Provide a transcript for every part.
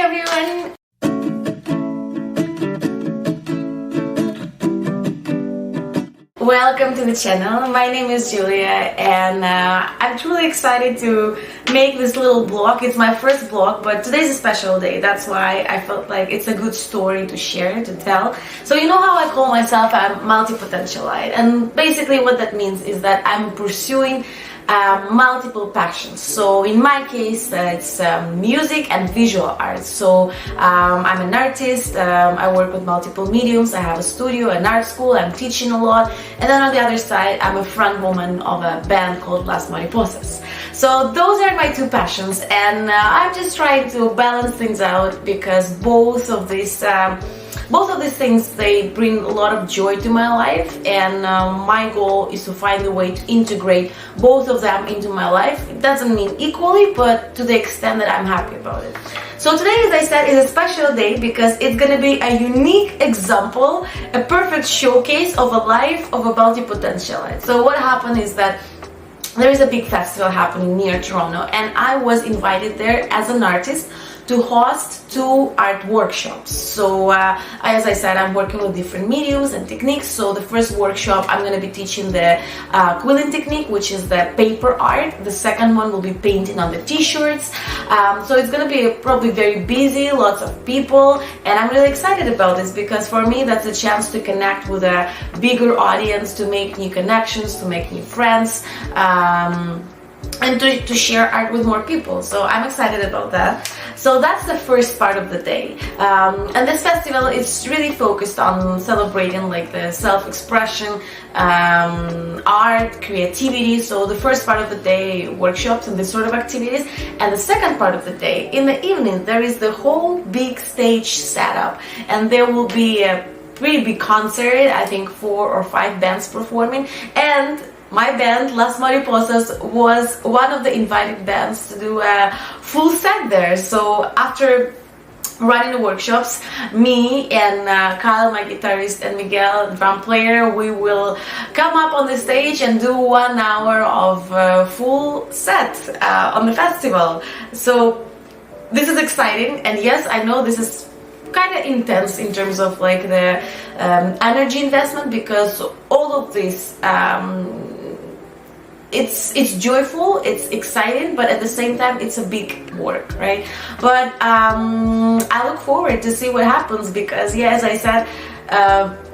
everyone! Welcome to the channel. My name is Julia and I'm truly excited to make this little vlog. It's my first vlog, but today's a special day. That's why I felt like it's a good story to share, to tell. So you know how I call myself a multipotentialite, and basically what that means is that I'm pursuing multiple passions. So in my case it's music and visual art. So I'm an artist, I work with multiple mediums, I have a studio, an art school, I'm teaching a lot, and then on the other side I'm a front woman of a band called Las Mariposas. So those are my two passions, and I'm just trying to balance things out because both of these things, they bring a lot of joy to my life, and my goal is to find a way to integrate both of them into my life. It doesn't mean equally, but to the extent that I'm happy about it. So today, as I said, is a special day because it's going to be a unique example, a perfect showcase of a life of a multipotentialite. So what happened is that there is a big festival happening near Toronto, and I was invited there as an artist to host two art workshops. So as I said, I'm working with different mediums and techniques. So the first workshop, I'm going to be teaching the quilling technique, which is the paper art. The second one will be painting on the t-shirts. So it's going to be probably very busy, lots of people, and I'm really excited about this because for me that's a chance to connect with a bigger audience, to make new connections, to make new friends, and to share art with more people. So I'm excited about that. So that's the first part of the day, and this festival is really focused on celebrating like the self-expression, art, creativity. So the first part of the day, workshops and this sort of activities, and the second part of the day, in the evening, there is the whole big stage setup, and there will be a pretty big concert. I think 4 or 5 bands performing, and my band, Las Mariposas, was one of the invited bands to do a full set there. So after running the workshops, me and Kyle, my guitarist, and Miguel, drum player, we will come up on the stage and do 1 hour of full set on the festival. So this is exciting, and yes, I know this is kind of intense in terms of like the energy investment, because all of this it's joyful, it's exciting, but at the same time it's a big work, right? But I look forward to see what happens because, yeah, as I said,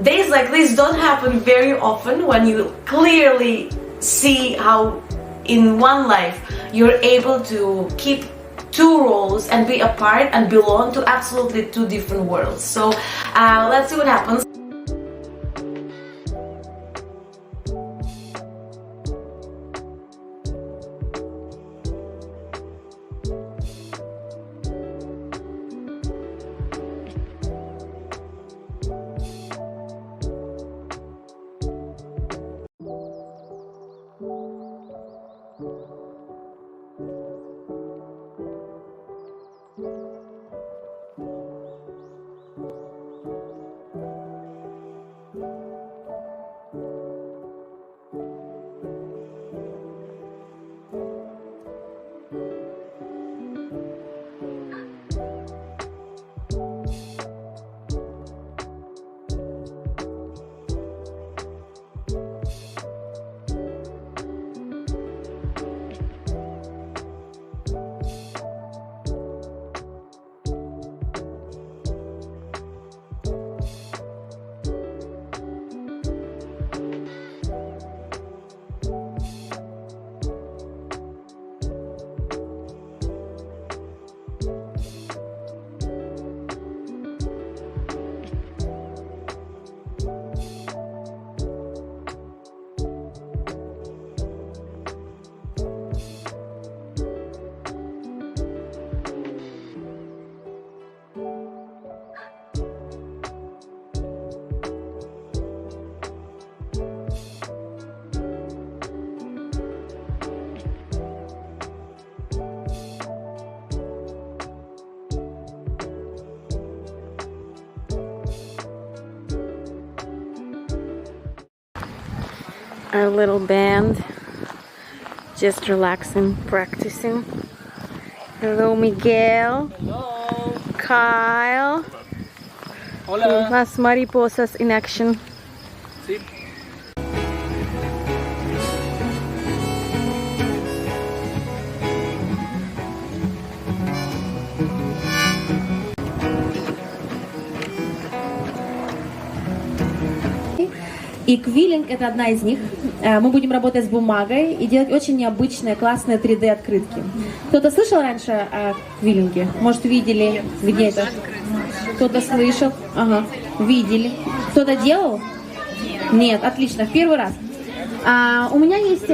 days like this don't happen very often, when you clearly see how in one life you're able to keep 2 roles and be apart and belong to absolutely 2 different worlds. So let's see what happens. Our little band just relaxing, practicing. Hello, Miguel. Hello. Kyle. Hola. Las Mariposas in action. Sí. И квиллинг — это одна из них. Мы будем работать с бумагой и делать очень необычные, классные 3D-открытки. Кто-то слышал раньше о квиллинге? Может, видели? Где это? Кто-то слышал? Ага. Видели? Кто-то делал? Нет. Отлично. В первый раз. У меня есть...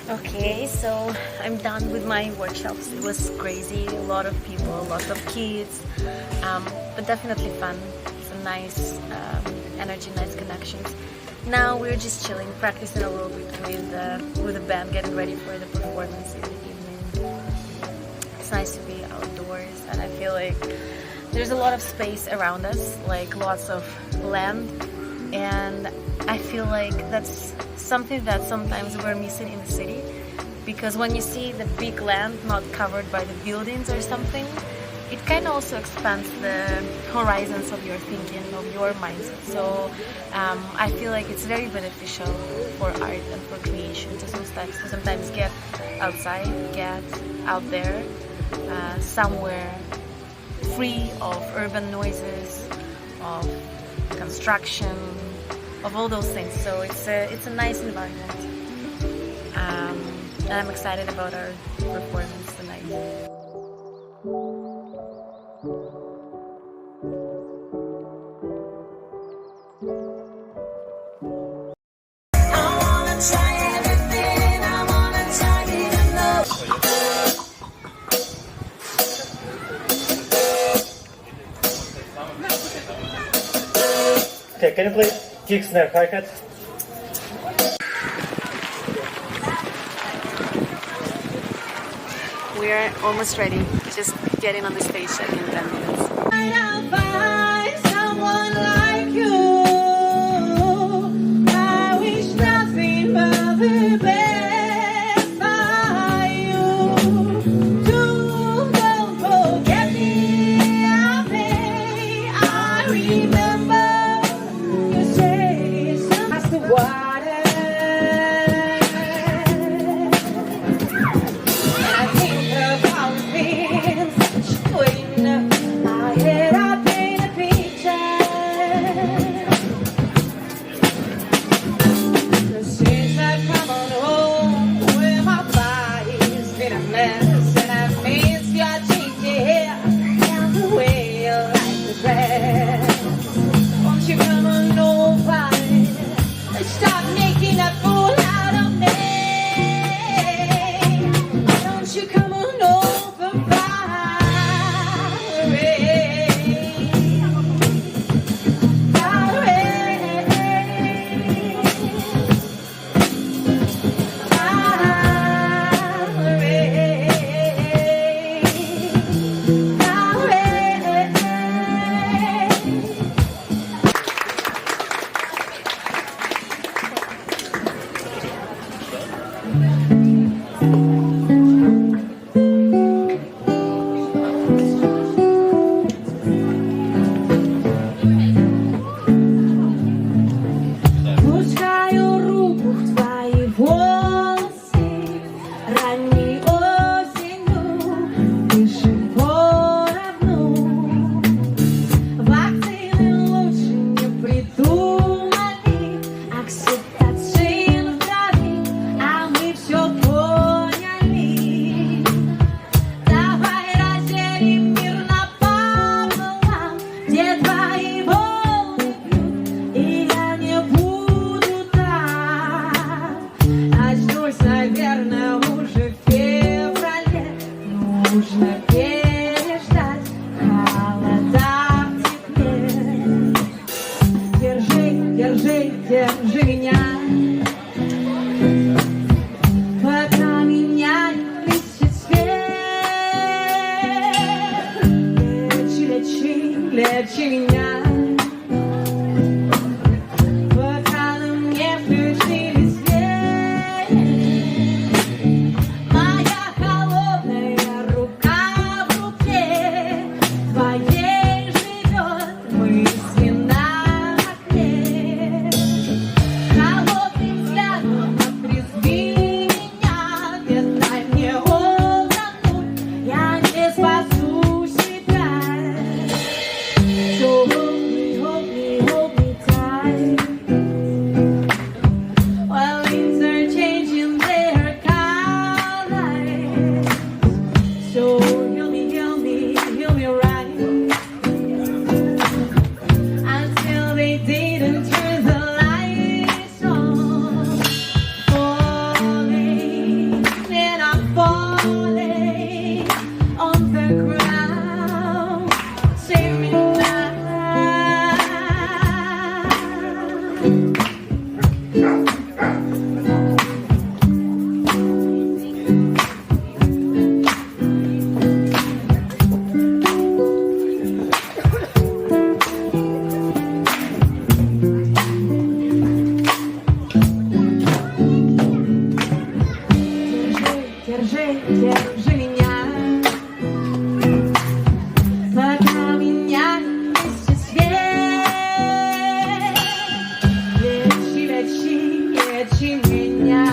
Okay, so I'm done with my workshops. It was crazy, a lot of people, lots of kids, but definitely fun. It's a nice energy, nice connections. Now we're just chilling, practicing a little bit with the band, getting ready for the performance in the evening. It's nice to be outdoors, and I feel like there's a lot of space around us, like lots of land, and I feel like that's something that sometimes we're missing in the city, because when you see the big land not covered by the buildings or something, it kind of also expands the horizons of your thinking, of your mindset. So I feel like it's very beneficial for art and for creation to sometimes get outside, get out there, somewhere free of urban noises, of construction, of all those things. So it's a nice environment, and I'm excited about our performance tonight. Okay, can you play kick, snare, hi-hat? We are almost ready. Just getting on the stage in 10 minutes. I paint a держи меня. Пока меня не ищет свет. Лечи, лечи, лечи меня. Пока на мне включили свет. Моя холодная рука в руке твоей живет мысленно в окне. Холодным взглядом оттрезви меня, не дай мне утонуть, я не спасу себя. So hold me tight. While things are changing their colors. So heal me right. Until they didn't turn the lights on. Falling, and I'm falling on the ground. Save me now. Держи меня. Пока меня не ищет свет. Лечи меня.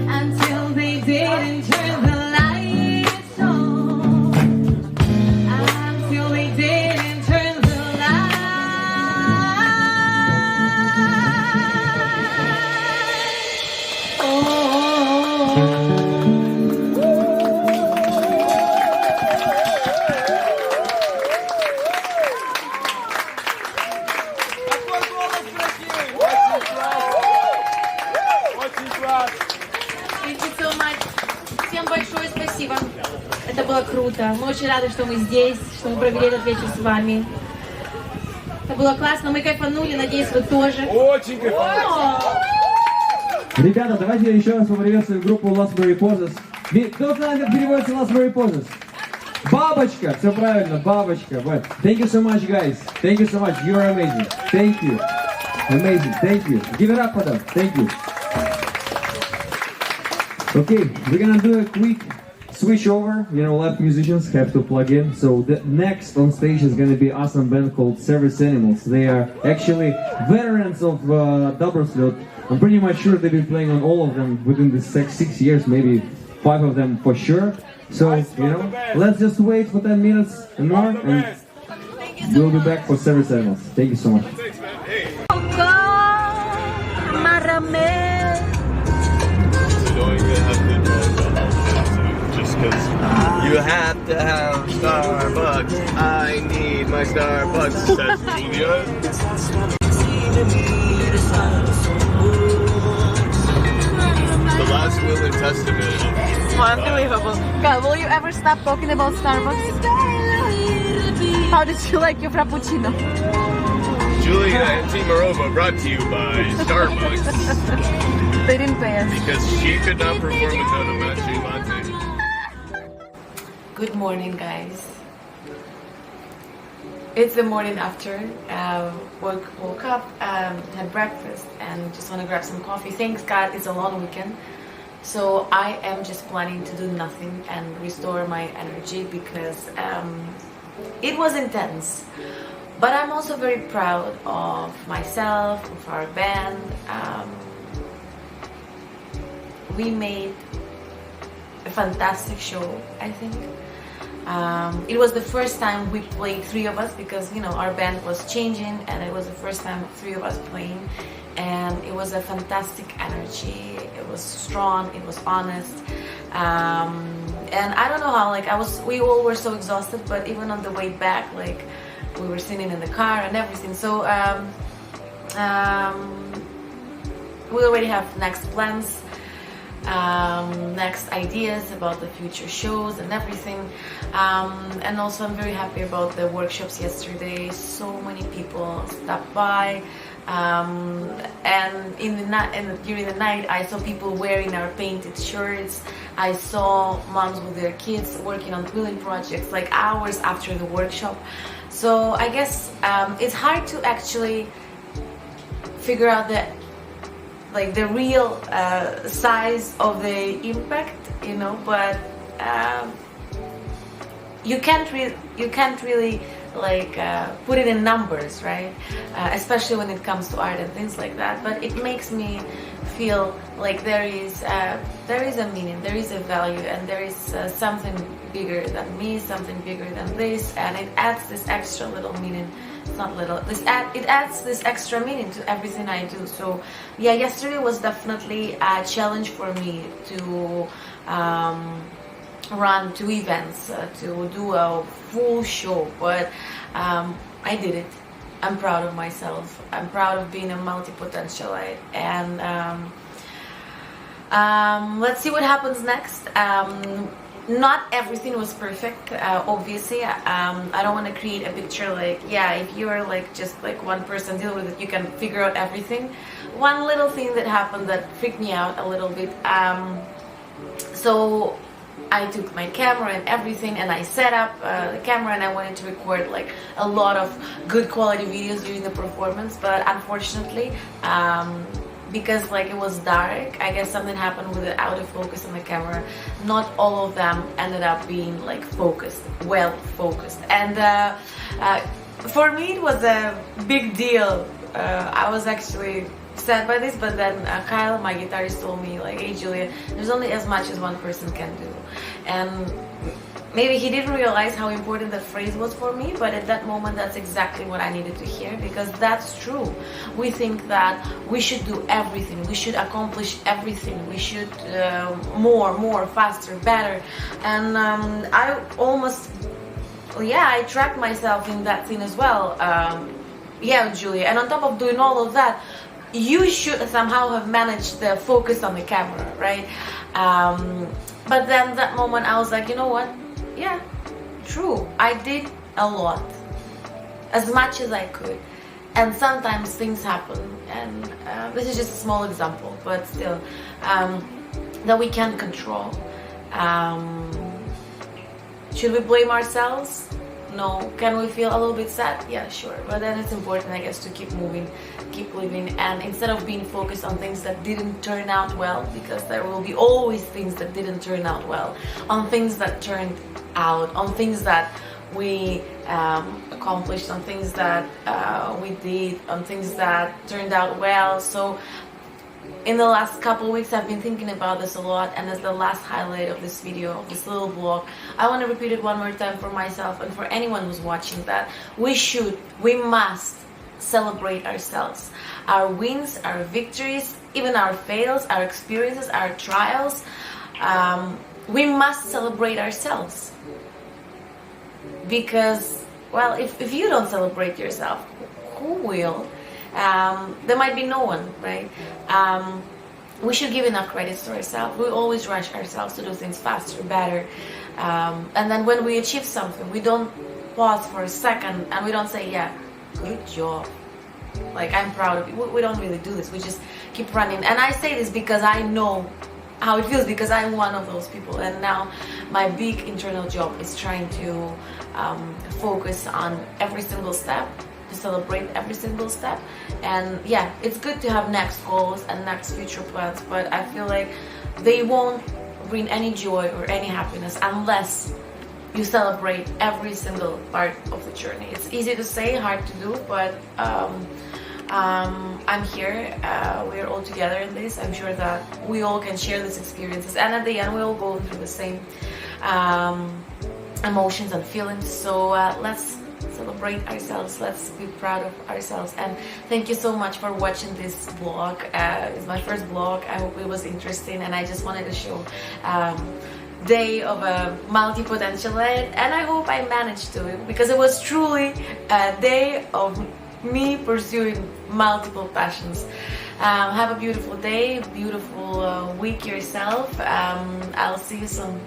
Until they didn't turn the lights on. Until they didn't turn the lights on. Thank you so much. Всем большое спасибо. Это было круто. Мы очень рады, что мы здесь, что мы провели этот вечер с вами. Это было классно. Мы кайфанули. Надеюсь, вы тоже. Очень кайфово. Ребята, давайте еще раз поприветствуем группу Las Mariposas. Кто знает, как переводится Las Mariposas? Бабочка! Все правильно, бабочка. Вот. Thank you so much, guys. Thank you so much. You are amazing. Thank you. Amazing. Thank you. Give it up for them. Thank you. Okay, we're gonna do a quick switch over. You know, live musicians have to plug in. So the next on stage is gonna be an awesome band called Service Animals. They are actually veterans of Dobroslet. I'm pretty much sure they've been playing on all of them within the 6 years, maybe 5 of them for sure. So, you know, let's just wait for 10 minutes and more, and we'll be back for Service Animals. Thank you so much. Just because you have to have Starbucks. I need my Starbucks, says Julia. The last will and testament. Unbelievable. God, will you ever stop talking about Starbucks? How did you like your frappuccino? Julia and Timarova brought to you by Starbucks. They didn't pay us. Because she could not perform without a matching latte. Good morning, guys. It's the morning after. Woke up, had breakfast, and just want to grab some coffee. Thanks God, it's a long weekend. So I am just planning to do nothing and restore my energy because it was intense. But I'm also very proud of myself, of our band. We made a fantastic show, I think. It was the first time we played 3 of us because, you know, our band was changing and it was the first time 3 of us playing, and it was a fantastic energy. It was strong, it was honest, and I don't know how, like, we all were so exhausted, but even on the way back, like, we were sitting in the car and everything. So we already have next plans, next ideas about the future shows and everything, and also I'm very happy about the workshops yesterday. So many people stopped by, And during the night, I saw people wearing our painted shirts. I saw moms with their kids working on quilling projects like hours after the workshop. So I guess it's hard to actually figure out the real size of the impact, but you can't really put it in numbers, right? Especially when it comes to art and things like that. But it makes me feel like there is a meaning, there is a value, and there is something bigger than me, something bigger than this, and it adds this extra little meaning. It's not little. It adds this extra meaning to everything I do. So yeah, yesterday was definitely a challenge for me to run 2 events, to do a full show, but I did it. I'm proud of myself. I'm proud of being a multipotentialite, and let's see what happens next. Not everything was perfect, obviously. I don't want to create a picture if you're just one person dealing with it, you can figure out everything. One little thing that happened that freaked me out a little bit. So I took my camera and everything, and I set up the camera, and I wanted to record a lot of good quality videos during the performance, but unfortunately, because it was dark, I guess something happened with the autofocus on the camera. Not all of them ended up being focused, well focused, and for me it was a big deal. I was actually sad by this, but then Kyle, my guitarist, told me hey Julia, there's only as much as one person can do, and maybe he didn't realize how important that phrase was for me, but at that moment that's exactly what I needed to hear, because that's true. We think that we should do everything, we should accomplish everything, we should more, faster, better, and I trapped myself in that thing as well. Julia, and on top of doing all of that, you should somehow have managed the focus on the camera, right? But then that moment I was like, you know what? Yeah, true. I did a lot, as much as I could, and sometimes things happen. And this is just a small example, but still, that we can't control. Should we blame ourselves? No. Can we feel a little bit sad? Yeah, sure. But then it's important, I guess, to keep moving, keep living, and instead of being focused on things that didn't turn out well, because there will be always things that didn't turn out well, on things that turned out, on things that we accomplished, on things that we did, on things that turned out well. So in the last couple of weeks I've been thinking about this a lot, and as the last highlight of this video, of this little blog, I want to repeat it one more time for myself and for anyone who's watching, that we must celebrate ourselves, our wins, our victories, even our fails, our experiences, our trials. We must celebrate ourselves, because, well, if you don't celebrate yourself, who will? There might be no one, right? We should give enough credits to ourselves. We always rush ourselves to do things faster, better, and then when we achieve something, we don't pause for a second and we don't say, yeah, good job, I'm proud of you. We don't really do this. We just keep running, and I say this because I know how it feels, because I'm one of those people, and now my big internal job is trying to focus on every single step, to celebrate every single step. And yeah, it's good to have next goals and next future plans, but I feel like they won't bring any joy or any happiness unless you celebrate every single part of the journey. It's easy to say, hard to do, but I'm here. We're all together in this. I'm sure that we all can share these experiences, and at the end we all go through the same emotions and feelings. So let's celebrate ourselves, let's be proud of ourselves. And thank you so much for watching this vlog. It's my first vlog. I hope it was interesting, and I just wanted to show day of a multi-potentialite, and I hope I managed to, because it was truly a day of me pursuing multiple passions. Have a beautiful day, beautiful week yourself. I'll see you soon.